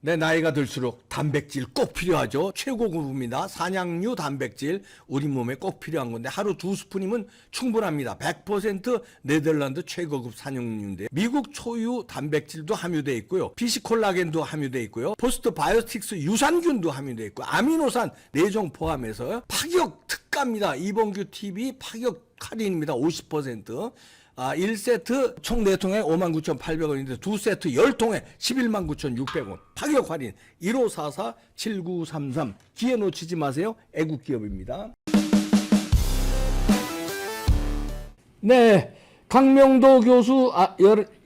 내 나이가 들수록 단백질 꼭 필요하죠. 최고급입니다. 산양류 단백질 우리 몸에 꼭 필요한 건데 하루 2스푼이면 충분합니다. 100% 네덜란드 최고급 산양류인데 미국 초유 단백질도 함유되어 있고요. 피시콜라겐도 함유되어 있고요. 포스트 바이오틱스 유산균도 함유되어 있고 아미노산 4종 포함해서 파격 특가입니다. 이봉규 TV 파격 할인입니다. 50%. 1세트 총 4통에 59,800원인데 2세트 10통에 119,600원 파격 할인 1544-7933 기회 놓치지 마세요. 애국기업입니다. 네, 강명도 교수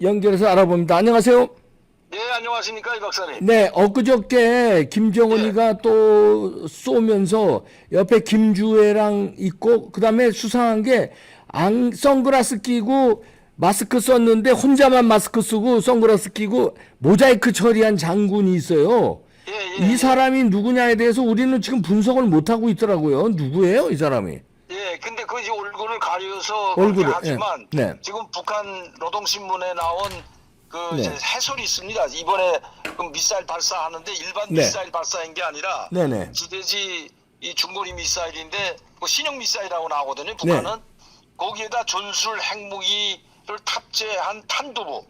연결해서 알아봅니다. 안녕하세요. 네, 안녕하십니까, 이 박사님. 네, 엊그저께 김정은이가 또 쏘면서 옆에 김주애랑 있고 그다음에 수상한 게 선글라스 끼고 마스크 썼는데 혼자만 마스크 쓰고 선글라스 끼고 모자이크 처리한 장군이 있어요. 이 사람이 누구냐에 대해서 우리는 지금 분석을 못하고 있더라고요. 누구예요, 이 사람이? 예, 근데 그 이제 얼굴을 가려서 얼굴을, 하지만 네. 지금 북한 노동신문에 나온 그 네. 이제 해설이 있습니다. 이번에 그 미사일 발사하는데 일반 네. 미사일 발사인 게 아니라 네네. 지대지 이 중거리 미사일인데 그 신형 미사일이라고 나오거든요. 북한은 거기에다 전술 핵무기를 탑재한 탄두부.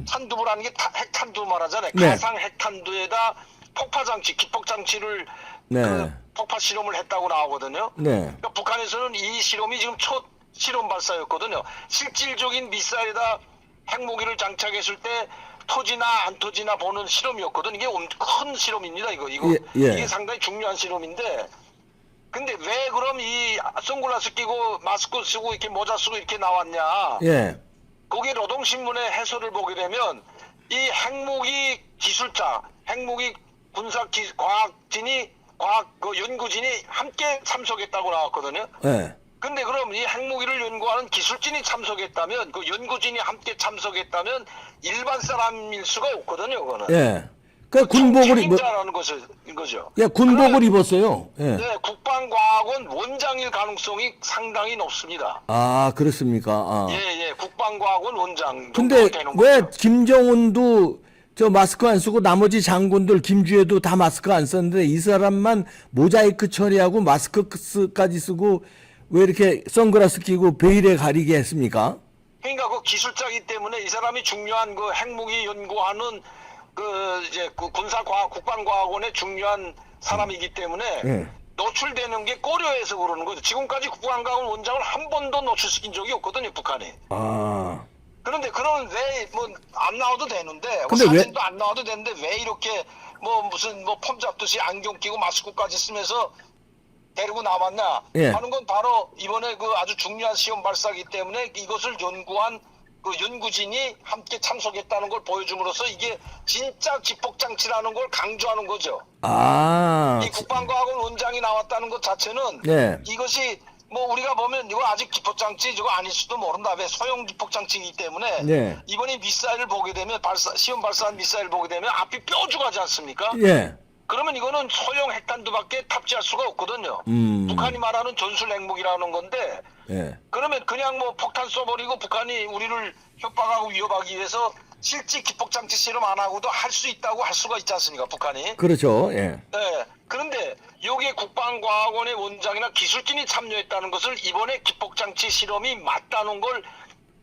탄두부라는 게 핵탄두 말하잖아요. 네. 가상 핵탄두에다 폭파장치, 기폭장치를 네. 그 폭파 실험을 했다고 나오거든요. 네. 그러니까 북한에서는 이 실험이 지금 첫 실험 발사였거든요. 실질적인 미사일에다 핵무기를 장착했을 때 터지나 안 터지나 보는 실험이었거든. 이게 큰 실험입니다. 이거 예. 이게 상당히 중요한 실험인데. 근데 왜 그럼 이 선글라스 끼고 마스크 쓰고 이렇게 모자 쓰고 이렇게 나왔냐? 예. 거기 노동신문의 해설을 보게 되면 이 핵무기 기술자, 핵무기 과학 그 연구진이 함께 참석했다고 나왔거든요. 예. 근데 그럼 이 핵무기를 연구하는 기술진이 참석했다면, 그 연구진이 함께 참석했다면 일반 사람일 수가 없거든요, 그거는. 예. 그 군복을 책임자라는 거죠. 예, 군복을 입었어요. 예. 네, 국방과학원 원장일 가능성이 상당히 높습니다. 아, 그렇습니까? 아. 예, 국방과학원 원장. 근데 되는 왜 거죠. 김정은도 저 마스크 안 쓰고 나머지 장군들 김주애도 다 마스크 안 썼는데 이 사람만 모자이크 처리하고 마스크까지 쓰고 왜 이렇게 선글라스 끼고 베일에 가리게 했습니까? 그러니까 그 기술자이기 때문에 이 사람이 중요한 그 핵무기 연구하는 그 이제 그 군사과학 국방과학원의 중요한 사람이기 때문에 예. 노출되는 게 꺼려해서 그러는 거죠. 지금까지 국방과학원 원장을 한 번도 노출시킨 적이 없거든요, 북한이. 아. 그런데 그런 왜 뭐 안 나와도 되는데 뭐 근데 왜- 사진도 안 나와도 되는데 왜 이렇게 뭐 무슨 뭐 폼 잡듯이 안경 끼고 마스크까지 쓰면서 데리고 나왔냐 예. 하는 건 바로 이번에 그 아주 중요한 시험 발사기 때문에 이것을 연구한 그 연구진이 함께 참석했다는 걸 보여줌으로써 이게 진짜 기폭장치라는 걸 강조하는 거죠. 아. 이 국방과학원 원장이 나왔다는 것 자체는 네. 이것이 뭐 우리가 보면 이거 아직 기폭장치 저거 아닐 수도 모른다. 왜 소형 기폭장치이기 때문에 네. 이번에 미사일을 보게 되면 시험 발사한 미사일을 보게 되면 앞이 뾰족하지 않습니까? 예. 그러면 이거는 소형 핵탄두밖에 탑재할 수가 없거든요. 북한이 말하는 전술 핵무기라는 건데 예. 그러면 그냥 뭐 폭탄 써버리고 북한이 우리를 협박하고 위협하기 위해서 실제 기폭장치 실험 안 하고도 할 수 있다고 할 수가 있지 않습니까, 북한이? 그렇죠. 예. 네. 그런데 여기에 국방과학원의 원장이나 기술진이 참여했다는 것을 이번에 기폭장치 실험이 맞다는 걸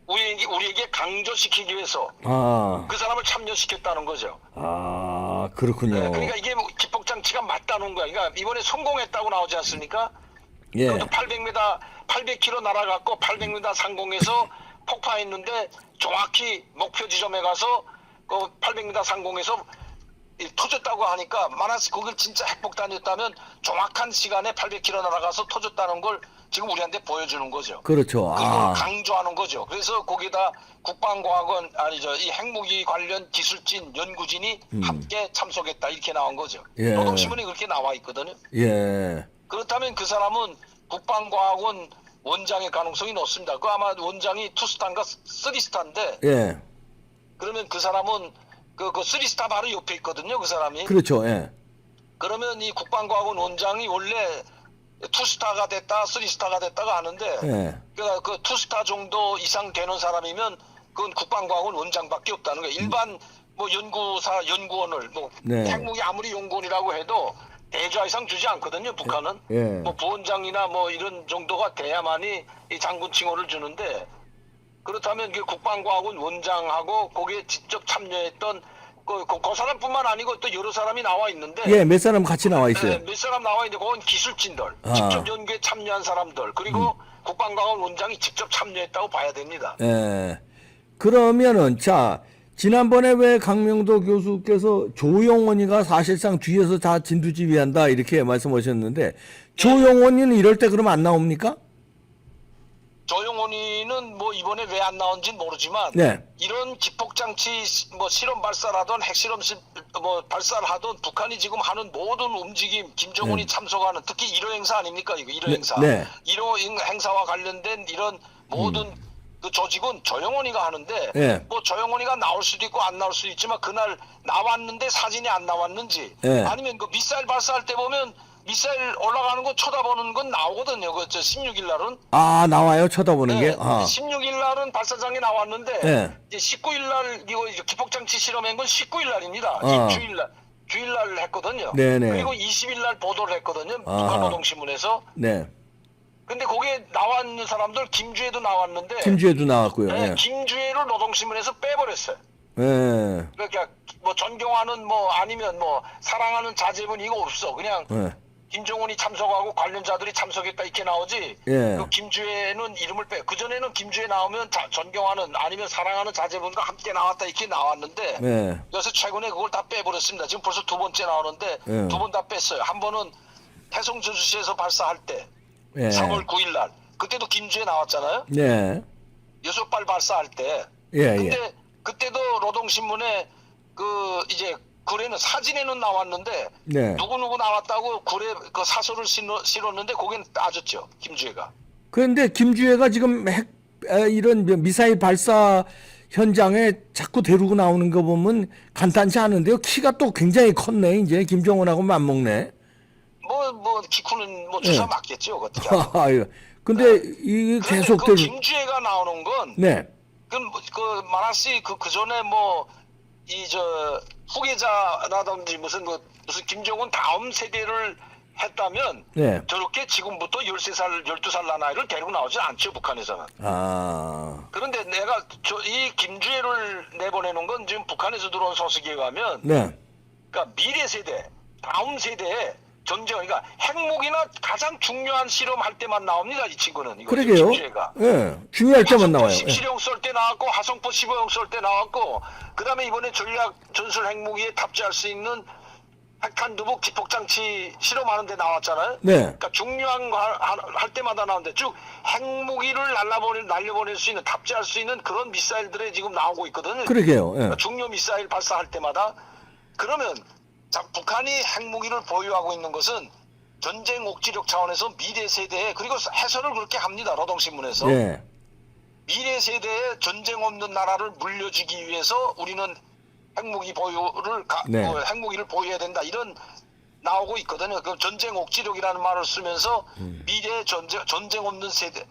우리에게 강조시키기 위해서 아. 그 사람을 참여시켰다는 거죠. 아, 그렇군요. 네, 그러니까 이게 뭐 기폭장치가 맞다는 거야. 그러니까 이번에 성공했다고 나오지 않습니까? 예. 그것도 800km 날아갔고 800m 상공에서 폭파했는데 정확히 목표 지점에 가서 그 800m 상공에서 터졌다고 하니까 만약 그걸 진짜 핵폭탄이었다면 정확한 시간에 800km 날아가서 터졌다는 걸 지금 우리한테 보여주는 거죠. 그렇죠. 그걸 아. 강조하는 거죠. 그래서 거기다 국방과학원 아니죠 이 핵무기 관련 기술진 연구진이 함께 참석했다 이렇게 나온 거죠. 예. 노동신문이 그렇게 나와 있거든요. 예. 그렇다면 그 사람은 국방과학원 원장의 가능성이 높습니다. 그 아마 원장이 투스타인가 쓰리스타인데 예. 그러면 그 사람은 그 쓰리스타 바로 옆에 있거든요. 그 사람이. 그렇죠. 예. 그러면 이 국방과학원 원장이 원래 투스타가 됐다, 쓰리스타가 됐다가 하는데 예. 그러니까 그 투스타 정도 이상 되는 사람이면 그건 국방과학원 원장밖에 없다는 거예요. 일반 뭐 연구원을 뭐 네. 핵무기 아무리 연구원이라고 해도 대좌 이상 주지 않거든요. 북한은 예. 뭐 부원장이나 뭐 이런 정도가 돼야만이 이 장군 칭호를 주는데 그렇다면 그 국방과학원 원장하고 거기에 직접 참여했던 그 사람뿐만 아니고 또 여러 사람이 나와 있는데 예, 몇 사람 같이 나와 있어요. 네, 몇 사람 나와 있는데 그건 기술진들 아. 직접 연구에 참여한 사람들 그리고 국방과학원 원장이 직접 참여했다고 봐야 됩니다. 예. 그러면은 자 지난번에 왜 강명도 교수께서 조용원이가 사실상 뒤에서 다 진두지휘한다 이렇게 말씀하셨는데 조용원이는 이럴 때 그러면 안 나옵니까? 조용원이는 뭐 이번에 왜 안 나온지는 모르지만 네. 이런 기폭장치 뭐 실험 발사를 하던 핵실험 뭐 발사를 하던 북한이 지금 하는 모든 움직임 김정은이 참석하는 특히 1호 행사 아닙니까 이거 1호 네, 행사 네. 1호 행사와 관련된 이런 모든 그 조직은 조용원이가 하는데 네. 뭐 조용원이가 나올 수도 있고 안 나올 수도 있지만 그날 나왔는데 사진이 안 나왔는지 네. 아니면 그 미사일 발사할 때 보면 미사일 올라가는 거 쳐다보는 건 나오거든요. 그 16일 날은. 아 나와요 쳐다보는 게. 아. 16일 날은 발사장에 나왔는데 네. 이제 19일 날 이거 기폭장치 실험한 건 19일 날입니다. 주일 날 했거든요. 네네. 그리고 20일 날 보도를 했거든요. 아하. 북한노동신문에서. 네. 근데 거기에 나와 있는 사람들 김주혜도 나왔는데 김주혜도 나왔고요. 네, 예. 김주혜를 노동신문에서 빼버렸어요. 예. 그러니까 뭐 존경하는 뭐 아니면 뭐 사랑하는 자제분 이거 없어. 그냥 예. 김정은이 참석하고 관련자들이 참석했다 이렇게 나오지. 예. 그 김주혜는 이름을 빼. 그 전에는 김주혜 나오면 존경하는 아니면 사랑하는 자제분과 함께 나왔다 이렇게 나왔는데. 예. 그래서 최근에 그걸 다 빼버렸습니다. 지금 벌써 두 번째 나오는데 예. 두 번 다 뺐어요. 한 번은 태송저수시에서 발사할 때 예. 3월 9일 날 그때도 김주혜 나왔잖아요. 예. 6발 발사할 때. 예. 근데 예. 그때도 노동신문에 그 이제 글에는 사진에는 나왔는데 네. 누구 나왔다고 글에 그 사설을 실었는데 거기는 따졌죠 김주혜가. 그런데 김주혜가 지금 이런 미사일 발사 현장에 자꾸 데리고 나오는 거 보면 간단치 않은데요. 키가 또 굉장히 컸네. 이제 김정은하고 맞먹네. 뭐 키쿠는 뭐 주사 네. 맞겠죠 어떻게 하면. 아유. 근데 이 그런데 계속 그 김주혜가 나오는 건 네. 그 만화씨 그 전에 뭐 이 저 후계자라든지 무슨 김정은 다음 세대를 했다면 네. 저렇게 지금부터 13살, 12살 난 아이를 데리고 나오지 않죠 북한에서는. 아. 그런데 내가 이 김주혜를 내보내는 건 지금 북한에서 들어온 소식에 의하면 네. 그러니까 미래 세대, 다음 세대에 전쟁, 그러니까 핵무기나 가장 중요한 실험할 때만 나옵니다. 이 친구는. 이거 그러게요. 김주혜가. 예. 중요할 때만 나와요. 예. 17형 쏠 때 나왔고 화성포 15형 쏠 때 나왔고 그다음에 이번에 전략 전술 핵무기에 탑재할 수 있는 핵탄두부 기폭장치 실험하는 데 나왔잖아요. 네. 그러니까 중요한 거 할 때마다 나오는데 쭉 핵무기를 날려보낼 수 있는 탑재할 수 있는 그런 미사일들이 지금 나오고 있거든요. 그러게요. 예. 그러니까 중요 미사일 발사할 때마다 그러면 자, 북한이 핵무기를 보유하고 있는 것은 전쟁 억지력 차원에서 미래 세대에 그리고 해설을 그렇게 합니다. 노동신문에서. 예. 미래 세대에 전쟁 없는 나라를 물려주기 위해서 우리는 핵무기 보유를 네. 핵무기를 보유해야 된다 이런 나오고 있거든요. 그 전쟁 억지력이라는 말을 쓰면서 미래 전쟁 없는 세대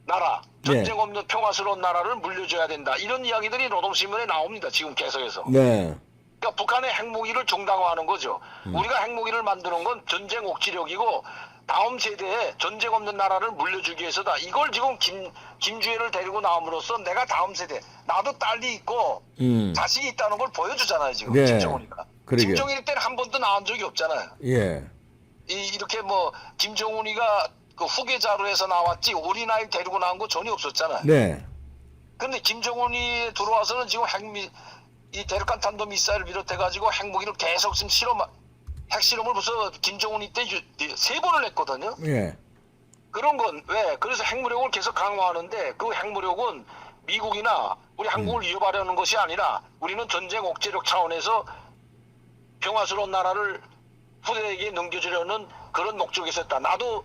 나라 전쟁 없는 평화스러운 나라를 물려줘야 된다 이런 이야기들이 노동신문에 나옵니다. 지금 계속해서. 네. 그러니까 북한의 핵무기를 정당화하는 거죠. 우리가 핵무기를 만드는 건 전쟁 억지력이고 다음 세대에 전쟁 없는 나라를 물려주기 위해서다. 이걸 지금 김주혜를 데리고 나옴으로써 내가 다음 세대, 나도 딸이 있고 자식이 있다는 걸 보여주잖아요. 지금 네. 김정은이가. 그러게요. 김정일 때는 한 번도 나온 적이 없잖아요. 예. 이렇게 뭐 김정은이가 그 후계자로 해서 나왔지 어린아이 데리고 나온 거 전혀 없었잖아요. 네. 근데 김정은이 들어와서는 지금 이 대륙간 탄도 미사일을 비롯해가지고 핵무기를 계속 지금 핵실험을 벌써 김정은이 때 3번을 했거든요. 예. 그런 건 왜? 그래서 핵무력을 계속 강화하는데 그 핵무력은 미국이나 우리 한국을 위협하려는 것이 아니라 우리는 전쟁 억제력 차원에서 평화스러운 나라를 후대에게 넘겨주려는 그런 목적이 있었다. 나도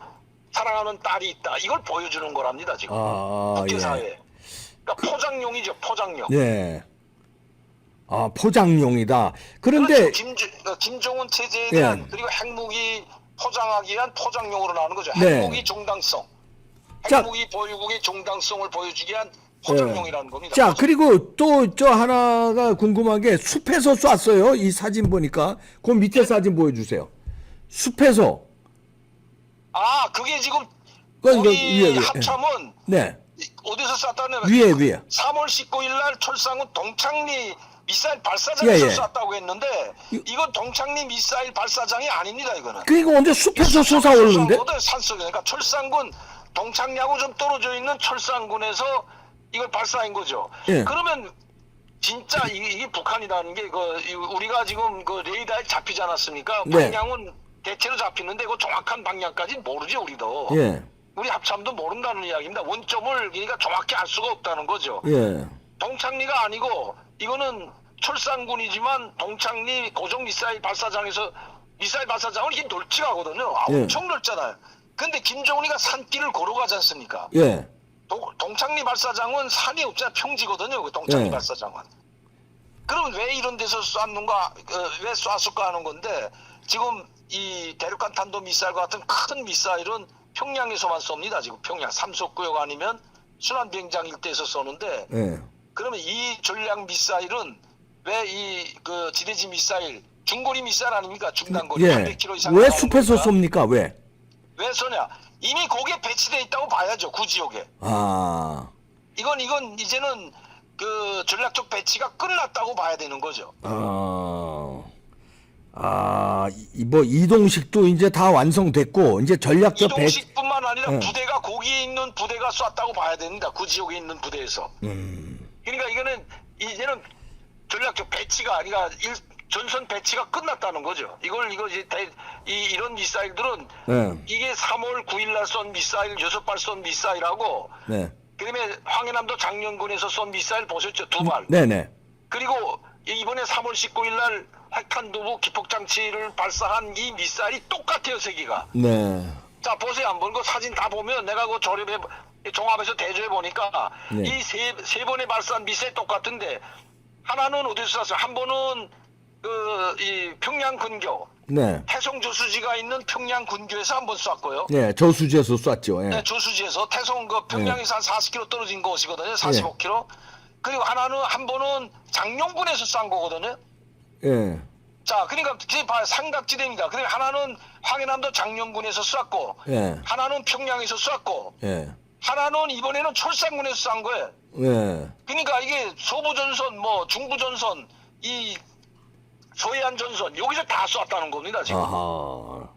사랑하는 딸이 있다. 이걸 보여주는 거랍니다. 지금 국제사회에. 예. 그러니까 포장용이죠. 포장용. 예. 아, 포장용이다. 그런데 그렇죠. 김정은 체제에 대한 예. 그리고 핵무기 포장하기 위한 포장용으로 나오는 거죠. 네. 핵무기 정당성. 자. 핵무기 보유국의 정당성을 보여주기 위한 호전용이라는 겁니다. 자, 그리고 또 저 하나가 궁금한 게 숲에서 쐈어요. 이 사진 보니까. 그 밑에 사진 보여주세요. 숲에서. 아, 그게 지금 이거 우리 위에. 합참은 네. 어디서 쐈다는 위에. 3월 19일 날 철산군 동창리 미사일 발사장에서 예. 쐈다고 했는데 이건 동창리 미사일 발사장이 아닙니다. 이거는. 그러니까 언제 숲에서 솟아오르는데? 산속에 그러니까 철산군 동창리하고 좀 떨어져 있는 철산군에서 이걸 발사한 거죠. 예. 그러면 진짜 이게 북한이라는 게 우리가 지금 그 레이더에 잡히지 않았습니까? 네. 방향은 대체로 잡히는데 그 정확한 방향까지 모르지 우리도. 예. 우리 합참도 모른다는 이야기입니다. 원점을 그러니까 정확히 알 수가 없다는 거죠. 예. 동창리가 아니고 이거는 철산군이지만 동창리 고정 미사일 발사장에서 미사일 발사장은 이게 넓지가거든요. 예. 엄청 넓잖아요. 근데 김정은이가 산길을 걸어가지 않습니까? 예. 동창리 발사장은 산이 없잖아요. 평지거든요. 그 동창리 예. 발사장은. 그럼 왜 이런 데서 쐈는가, 왜 쐈을까 하는 건데 지금 이 대륙간 탄도 미사일과 같은 큰 미사일은 평양에서만 쏩니다. 지금 평양 삼속구역 아니면 순환비행장 일대에서 쏘는데 예. 그러면 이 전략 미사일은 왜 이 그 지대지 미사일 중거리 미사일 아닙니까? 중단거리 예. 800km 이상 왜 나가는 숲에서 거니까. 쏩니까? 왜? 왜 쏘냐? 이미 거기에 배치돼 있다고 봐야죠. 그 지역에. 아. 이건 이제는 그 전략적 배치가 끝났다고 봐야 되는 거죠. 뭐 이동식도 이제 다 완성됐고 이제 전략적 이동식뿐만 아니라 예. 부대가 거기에 있는 부대가 쐈다고 봐야 됩니다. 그 지역에 있는 부대에서. 그러니까 이거는 이제는 전략적 배치가 아니라 전선 배치가 끝났다는 거죠. 이거 이제 이런 미사일들은 예. 이게 3월 9일 날 쏜 미사일 6발 쏜 미사일하고 네. 그다음에 황해남도 장년군에서 쏜 미사일 보셨죠? 2발. 네네. 그리고 이번에 3월 19일 날 핵탄두부 기폭장치를 발사한 이 미사일이 똑같아요. 세 개가. 네. 자 보세요. 한번 그 사진 다 보면 내가 그 종합해서 대조해 보니까 네. 이 세 번에 발사한 미사일 똑같은데 하나는 어디서 쐈어요? 한 번은 이 평양 근교 네. 태송 저수지가 있는 평양 근교에서 한 번 쐈고요. 네. 저수지에서 쐈죠. 예. 네, 저수지에서 태송 그 평양에서 한 40km 떨어진 곳이거든요. 45km. 그리고 한 번은 장룡군에서 쏜 거거든요. 예. 자, 그러니까 봐요. 삼각지대입니다. 그리고 하나는 황해남도 장룡군에서 쐈고, 예. 하나는 평양에서 쐈고, 예. 하나는 이번에는 철산군에서 쏜 거예요. 예. 그러니까 이게 소부전선, 뭐 중부전선, 이 소해안 전선 여기서 다 쐈다는 겁니다. 지금. 아하.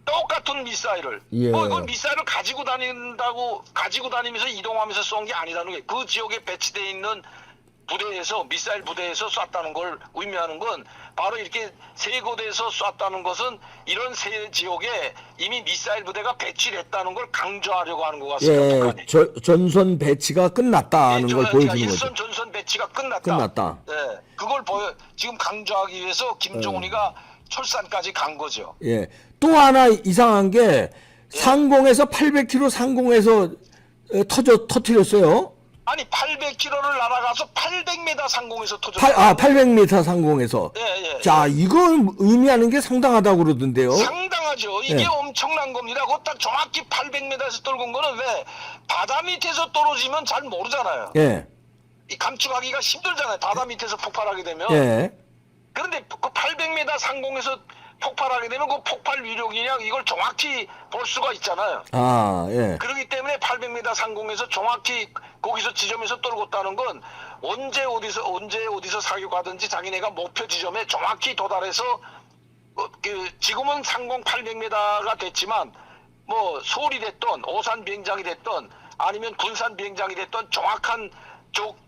똑같은 미사일을. 예. 뭐 이건 미사일을 가지고 다니면서 이동하면서 쏜 게 아니라는 게 그 지역에 배치되어 있는 부대에서 미사일 부대에서 쐈다는 걸 의미하는 건 바로 이렇게 세 곳에서 쐈다는 것은 이런 세 지역에 이미 미사일 부대가 배치됐다는 걸 강조하려고 하는 것 같습니다. 예. 북한이. 전선 배치가 끝났다는 걸 보여주는 거죠. 일선 전선 배치가 끝났다. 끝났다. 네, 그걸 지금 강조하기 위해서 김정은이가 철산까지 간 거죠. 예. 또 하나 이상한 게 상공에서 800km 상공에서 터뜨렸어요. 아니 800km를 날아가서 800m 상공에서 터졌다. 800m 상공에서. 예. 자, 이걸 의미하는 게 상당하다고 그러던데요. 상당하죠. 이게 예. 엄청난 겁니다. 그거 딱 정확히 800m에서 떨군 거는 왜 바다 밑에서 떨어지면 잘 모르잖아요. 예. 이 감축하기가 힘들잖아요. 바다 밑에서 폭발하게 되면. 예. 그런데 그 800m 상공에서 폭발하게 되면 그 폭발 위력이냐 이걸 정확히 볼 수가 있잖아요. 아, 예. 그렇기 때문에 800m 상공에서 정확히 거기서 지점에서 떨궜다는 건 언제 어디서 사격하든지 자기네가 목표 지점에 정확히 도달해서 지금은 상공 800m가 됐지만 뭐 서울이 됐던 오산 비행장이 됐던 아니면 군산 비행장이 됐던 정확한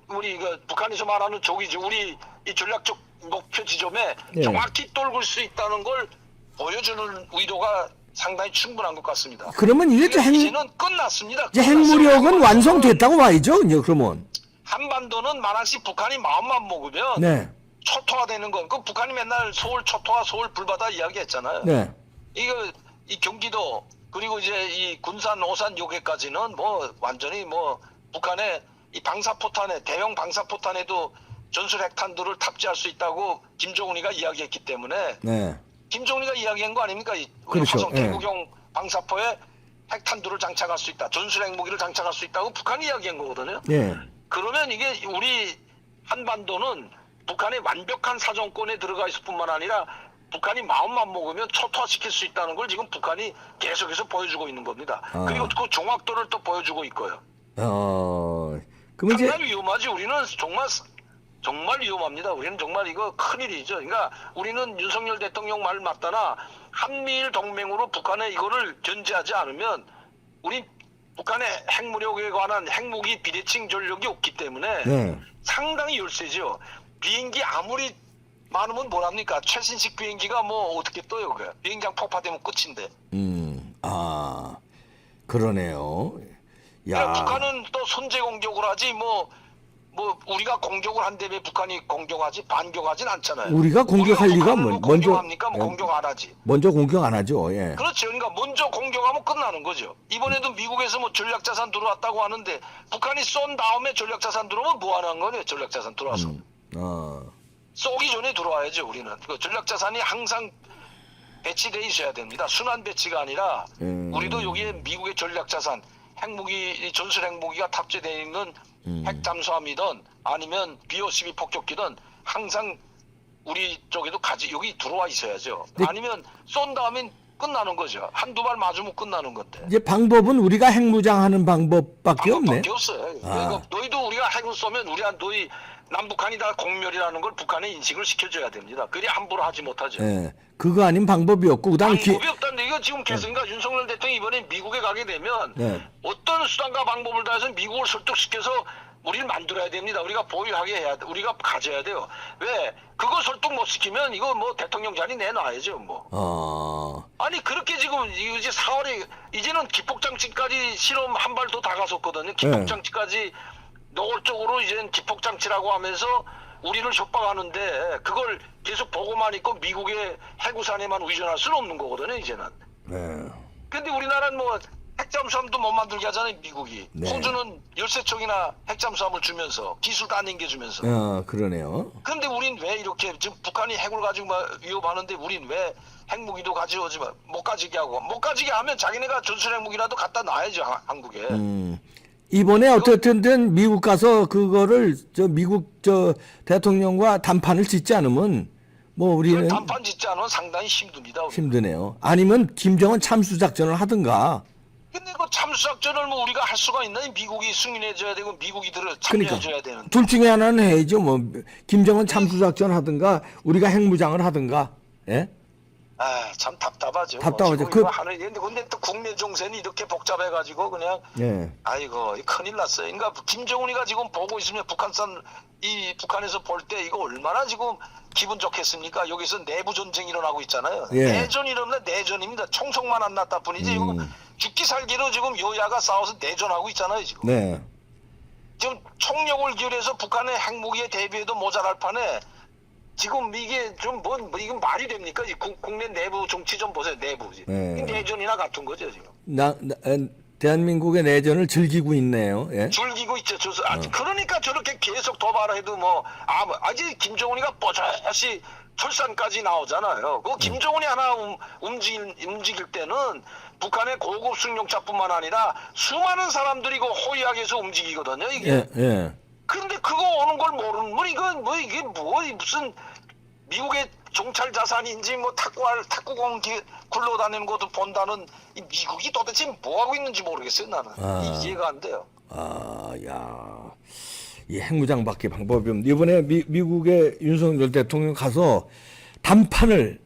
우리 북한에서 말하는 적이죠. 우리 이 전략적 목표 지점에 예. 정확히 떨굴 수 있다는 걸 보여주는 의도가 상당히 충분한 것 같습니다. 그러면 이제 이제는 끝났습니다. 이제 핵무력은 완성됐다고 봐야죠. 이제 그러면. 한반도는 만약씩 북한이 마음만 먹으면 네. 초토화되는 건 그 북한이 맨날 서울 초토화, 서울 불바다 이야기했잖아요. 네. 이 경기도 그리고 이제 이 군산, 오산 요괴까지는 뭐 완전히 뭐 북한의 이 방사포탄에 대형 방사포탄에도 전술 핵탄두를 탑재할 수 있다고 김정은이가 이야기했기 때문에 네. 김정은이가 이야기한 거 아닙니까? 우리 그렇죠. 화성 예. 대구경 방사포에 핵탄두를 장착할 수 있다. 전술 핵무기를 장착할 수 있다고 북한이 이야기한 거거든요. 예. 그러면 이게 우리 한반도는 북한의 완벽한 사정권에 들어가 있을 뿐만 아니라 북한이 마음만 먹으면 초토화시킬 수 있다는 걸 지금 북한이 계속해서 보여주고 있는 겁니다. 그리고 그 종합도를 또 보여주고 있고요. 그러면 이제 상당히 위험하지. 우리는 정말 위험합니다. 우리는 정말 이거 큰일이죠. 그러니까 우리는 윤석열 대통령 말 맞다나 한미일 동맹으로 북한의 이거를 견제하지 않으면 우리 북한의 핵무력에 관한 핵무기 비대칭 전력이 없기 때문에 네. 상당히 열세죠. 비행기 아무리 많으면 뭐랍니까? 최신식 비행기가 뭐 어떻게 떠요? 그 비행장 폭파되면 끝인데. 그러네요. 그러니까 북한은 또 선제 공격을 하지 뭐 우리가 공격을 한다며 북한이 공격하지 반격하진 않잖아요. 우리가 공격할 리가 뭐 먼저 공격합니까? 뭐 공격 안 하지. 먼저 공격 안 하죠. 예. 그렇죠. 그러니까 먼저 공격하면 끝나는 거죠. 이번에도 미국에서 뭐 전략자산 들어왔다고 하는데 북한이 쏜 다음에 전략자산 들어오면 뭐 하는 거예요? 전략자산 들어와서. 쏘기 전에 들어와야죠. 우리는. 그 전략자산이 항상 배치돼 있어야 됩니다. 순환 배치가 아니라 우리도 여기에 미국의 전략자산 핵무기 전술 핵무기가 탑재되어 있는 핵잠수함이든 아니면 B-52 폭격기든 항상 우리 쪽에도 여기 들어와 있어야죠. 아니면 쏜 다음엔 끝나는 거죠. 한두 발 맞으면 끝나는 건데. 이제 방법은 우리가 핵무장하는 방법밖에 없네. 방법밖에 없어요. 그러니까 너희도 우리가 핵을 쏘면 너희 남북한이 다 공멸이라는 걸 북한에 인식을 시켜줘야 됩니다. 그래야 함부로 하지 못하죠. 예. 그거 아닌 방법이 없고 그다음에 방법이 없다는데 이거 지금 계속인가 윤석열 대통령이 이번에 미국에 가게 되면 어떤 수단과 방법을 다해서 미국을 설득시켜서 우리를 만들어야 됩니다. 우리가 보유하게 해야 돼. 우리가 가져야 돼요. 왜? 그거 설득 못 시키면 이거 뭐 대통령 자리 내놔야죠. 뭐. 아니 그렇게 지금 이제 4월에 이제는 기폭장치까지 실험 한 발 더 다가섰거든요. 기폭장치까지 노골적으로 이제는 기폭장치라고 하면서 우리를 협박하는데 그걸 계속 보고만 있고 미국의 해구산에만 의존할 수는 없는 거거든요. 이제는. 근데 우리나라는 뭐 핵잠수함도 못 만들게 하잖아요. 미국이. 호주는 13척이나 핵잠수함을 주면서 기술 다 남겨주면서. 그러네요. 근데 우린 왜 이렇게 지금 북한이 핵을 가지고 위협하는데 우린 왜 핵무기도 가져오지 못 가지게 하고 못 가지게 하면 자기네가 전술 핵무기라도 갖다 놔야죠. 한국에. 이번에 어떻든 미국 가서 그거를 미국 대통령과 담판을 짓지 않으면 뭐 우리는 담판 짓지 않으면 상당히 힘듭니다. 우리는. 힘드네요. 아니면 김정은 참수 작전을 하든가. 근데 그 참수작전을 뭐 우리가 할 수가 있나? 미국이 승인해줘야 되고 미국이들을 참여해줘야 되는데. 둘 중에 하나는 해야죠. 뭐 김정은 참수 작전 하든가 우리가 핵무장을 하든가. 예? 참 답답하죠. 답답하죠. 근데 또 국내 정세는 이렇게 복잡해가지고 그냥 아이고 큰일 났어요. 그러니까 김정은이가 지금 보고 있으면 북한에서 볼 때 이거 얼마나 지금 기분 좋겠습니까? 여기서 내부 전쟁이 일어나고 있잖아요. 내전이 일어나 내전입니다. 총성만 안 났다 뿐이지 이거 죽기 살기로 지금 여야가 싸워서 내전하고 있잖아요. 지금. 지금 총력을 기울여서 북한의 핵무기에 대비해도 모자랄 판에 지금 이게 좀 이건 말이 됩니까? 국내 내부 정치 좀 보세요. 내부. 내전이나 같은 거죠 지금. 대한민국의 내전을 즐기고 있네요. 예? 즐기고 있죠. 그러니까 저렇게 계속 도발해도 아직 김정은이가 뽀얗이 철산까지 나오잖아요. 그 김정은이 하나 움직일 때는 북한의 고급 승용차뿐만 아니라 수많은 사람들이 그 호위하게서 움직이거든요. 이게. 그런데 그거 오는 걸 모르는 이게 무슨 미국의 정찰 자산인지 탁구공 굴러다니는 것도 본다는 이 미국이 도대체 뭐 하고 있는지 모르겠어요. 나는 이해가 안 돼요. 이 핵무장밖에 방법이 없는데 이번에 미국의 윤석열 대통령 가서 담판을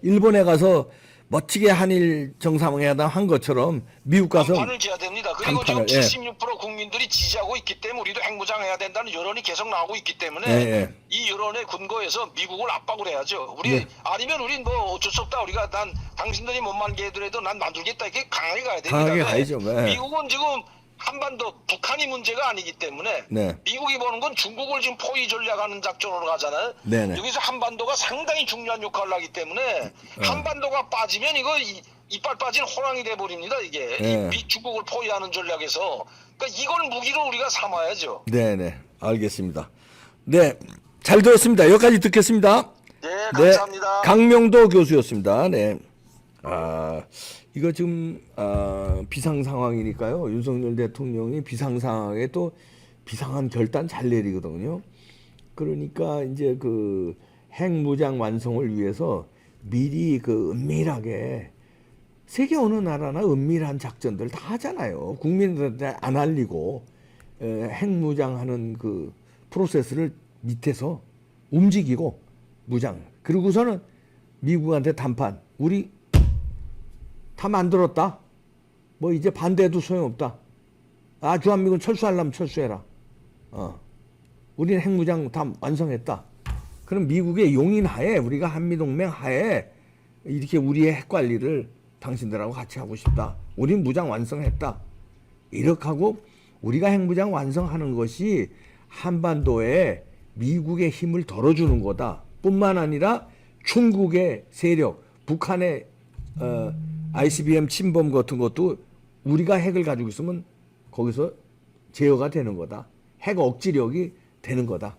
일본에 가서 멋지게 한일 정상회담 한 것처럼 미국 가서 담판을 지어야 됩니다. 그리고 지금 76% 국민들이 지지하고 있기 때문에 우리도 핵무장해야 된다는 여론이 계속 나오고 있기 때문에 이 여론에 근거해서 미국을 압박을 해야죠. 아니면 우린 뭐 어쩔 수 없다. 난 당신들이 못 만들게 해도 난 만들겠다. 이렇게 강하게 가야 됩니다. 강하게 가야죠. 미국은 지금 한반도 북한이 문제가 아니기 때문에 미국이 보는 건 중국을 지금 포위 전략하는 작전으로 가잖아요. 여기서 한반도가 상당히 중요한 역할을 하기 때문에 한반도가 빠지면 이거 이빨 빠진 호랑이 돼버립니다. 이게 중국을 포위하는 전략에서 그러니까 이걸 무기로 우리가 삼아야죠. 알겠습니다. 잘 들었습니다. 여기까지 듣겠습니다. 감사합니다. 강명도 교수였습니다. 이거 지금 비상 상황이니까요. 윤석열 대통령이 비상 상황에 또 비상한 결단 잘 내리거든요. 그러니까 이제 그 핵무장 완성을 위해서 미리 그 은밀하게 세계 어느 나라나 은밀한 작전들 다 하잖아요. 국민들한테 안 알리고 핵무장하는 그 프로세스를 밑에서 움직이고 무장. 그리고서는 미국한테 단판. 우리 다 만들었다. 뭐 이제 반대해도 소용없다. 아, 주한미군 철수하려면 철수해라. 우리는 핵무장 다 완성했다. 그럼 미국의 용인 하에 우리가 한미동맹 하에 이렇게 우리의 핵 관리를 당신들하고 같이 하고 싶다. 우린 무장 완성했다. 이렇게 하고 우리가 핵무장 완성하는 것이 한반도에 미국의 힘을 덜어주는 거다. 뿐만 아니라 중국의 세력, 북한의 ICBM 침범 같은 것도 우리가 핵을 가지고 있으면 거기서 제어가 되는 거다. 핵 억지력이 되는 거다.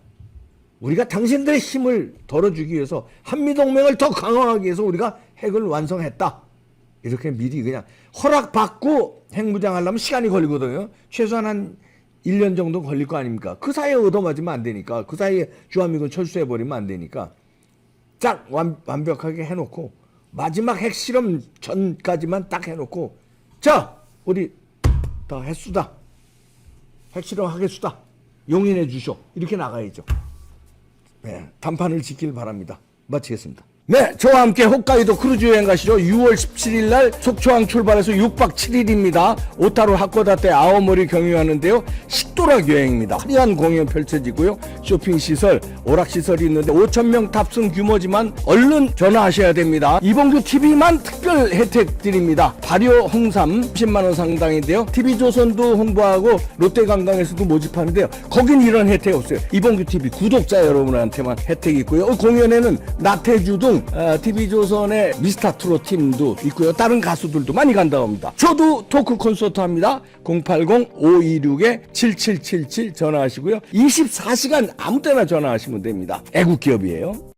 우리가 당신들의 힘을 덜어주기 위해서 한미동맹을 더 강화하기 위해서 우리가 핵을 완성했다. 이렇게 미리 그냥 허락받고 핵무장 하려면 시간이 걸리거든요. 최소한 한 1년 정도 걸릴 거 아닙니까? 그 사이에 얻어맞으면 안 되니까. 그 사이에 주한미군 철수해버리면 안 되니까. 딱 완벽하게 해놓고 마지막 핵실험 전까지만 딱 해놓고 자, 우리 다 했수다. 핵실험 하겠수다. 용인해 주쇼. 이렇게 나가야죠. 네, 단판을 지킬 바랍니다. 마치겠습니다. 네, 저와 함께 홋카이도 크루즈 여행 가시죠. 6월 17일 날 속초항 출발해서 6박 7일입니다. 오타루 하코다테 아오모리 경유하는데요. 식도락 여행입니다. 화려한 공연 펼쳐지고요. 쇼핑시설, 오락시설이 있는데 5,000명 탑승 규모지만 얼른 전화하셔야 됩니다. 이봉규 TV만 특별 혜택 드립니다. 발효 홍삼 10만 원 상당인데요. TV조선도 홍보하고 롯데관광에서도 모집하는데요. 거긴 이런 혜택 없어요. 이봉규 TV 구독자 여러분한테만 혜택이 있고요. 공연에는 나태주 등 TV조선의 미스터트롯 팀도 있고요. 다른 가수들도 많이 간다고 합니다. 저도 토크 콘서트 합니다. 080-526-7777 전화하시고요. 24시간 아무 때나 전화하시면 됩니다. 애국기업이에요.